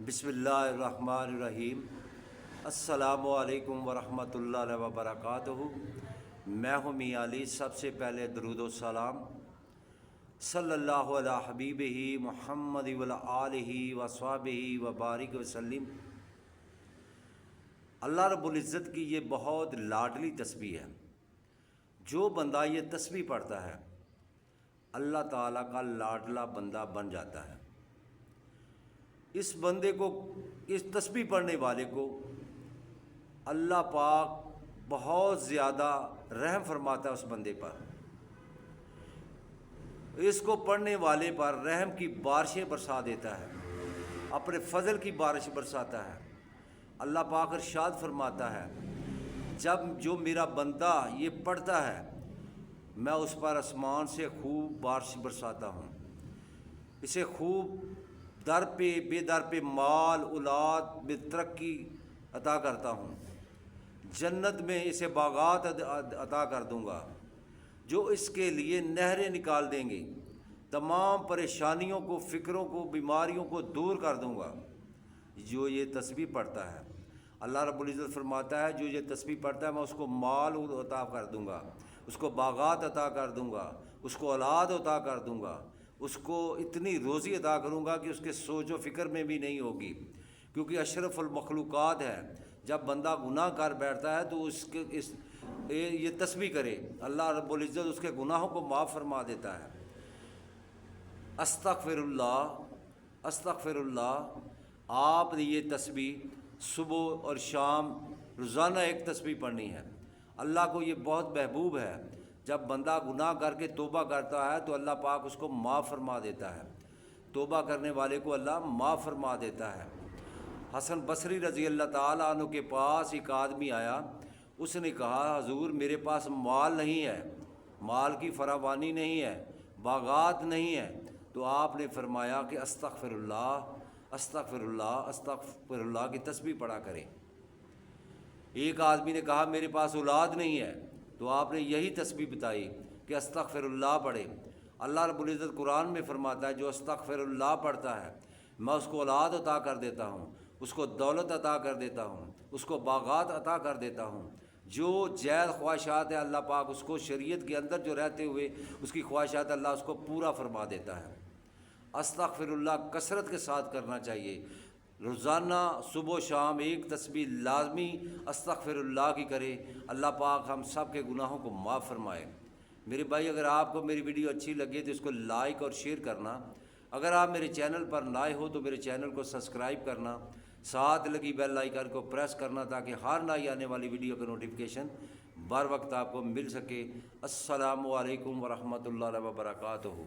بسم اللہ الرحمن الرحیم۔ السلام علیکم ورحمۃ اللہ وبرکاتہ۔ میں ہوں میاں علی۔ سب سے پہلے درود و سلام صلی اللہ علی حبیبہ محمد وعلی آلہ وصحبہ وبارک وسلم۔ اللہ رب العزت کی یہ بہت لاڈلی تسبیح ہے۔ جو بندہ یہ تسبیح پڑھتا ہے اللہ تعالیٰ کا لاڈلا بندہ بن جاتا ہے۔ اس بندے کو، اس تسبیح پڑھنے والے کو اللہ پاک بہت زیادہ رحم فرماتا ہے اس بندے پر۔ اس کو پڑھنے والے پر رحم کی بارشیں برسا دیتا ہے، اپنے فضل کی بارش برساتا ہے۔ اللہ پاک ارشاد فرماتا ہے، جب جو میرا بندہ یہ پڑھتا ہے میں اس پر آسمان سے خوب بارش برساتا ہوں، اسے خوب در پہ بے در پہ مال اولاد بے ترقی عطا کرتا ہوں، جنت میں اسے باغات عطا کر دوں گا جو اس کے لیے نہریں نکال دیں گے، تمام پریشانیوں کو، فکروں کو، بیماریوں کو دور کر دوں گا جو یہ تسبیح پڑھتا ہے۔ اللہ رب العزت فرماتا ہے جو یہ تسبیح پڑھتا ہے میں اس کو مال عطا کر دوں گا، اس کو باغات عطا کر دوں گا، اس کو اولاد عطا کر دوں گا، اس کو اتنی روزی عطا کروں گا کہ اس کے سوچ و فکر میں بھی نہیں ہوگی، کیونکہ اشرف المخلوقات ہے۔ جب بندہ گناہ کر بیٹھتا ہے تو یہ تسبیح کرے، اللہ رب العزت اس کے گناہوں کو معاف فرما دیتا ہے۔ استغفر اللہ، استغفر اللہ۔ آپ نے یہ تسبیح صبح اور شام روزانہ ایک تسبیح پڑھنی ہے۔ اللہ کو یہ بہت محبوب ہے۔ جب بندہ گناہ کر کے توبہ کرتا ہے تو اللہ پاک اس کو معاف فرما دیتا ہے، توبہ کرنے والے کو اللہ معاف فرما دیتا ہے۔ حسن بصری رضی اللہ تعالیٰ عنہ کے پاس ایک آدمی آیا، اس نے کہا حضور میرے پاس مال نہیں ہے، مال کی فراوانی نہیں ہے، باغات نہیں ہے، تو آپ نے فرمایا کہ استغفر اللہ، استغفر اللہ، استغفر اللہ کی تسبیح پڑھا کریں۔ ایک آدمی نے کہا میرے پاس اولاد نہیں ہے، تو آپ نے یہی تسبیح بتائی کہ استغفر اللہ پڑھے۔ اللہ رب العزت قرآن میں فرماتا ہے جو استغفر اللہ پڑھتا ہے میں اس کو اولاد عطا کر دیتا ہوں، اس کو دولت عطا کر دیتا ہوں، اس کو باغات عطا کر دیتا ہوں۔ جو جائز خواہشات ہے اللہ پاک اس کو شریعت کے اندر جو رہتے ہوئے اس کی خواہشات اللہ اس کو پورا فرما دیتا ہے۔ استغفر اللہ کثرت کے ساتھ کرنا چاہیے، روزانہ صبح و شام ایک تسبیح لازمی استغفر اللہ کی کرے۔ اللہ پاک ہم سب کے گناہوں کو معاف فرمائے۔ میرے بھائی اگر آپ کو میری ویڈیو اچھی لگے تو اس کو لائک اور شیئر کرنا، اگر آپ میرے چینل پر نئے ہو تو میرے چینل کو سبسکرائب کرنا، ساتھ لگی بیل آئیکن کو پریس کرنا تاکہ ہر نئی آنے والی ویڈیو کا نوٹیفیکیشن بر وقت آپ کو مل سکے۔ السلام علیکم ورحمۃ اللہ وبرکاتہ۔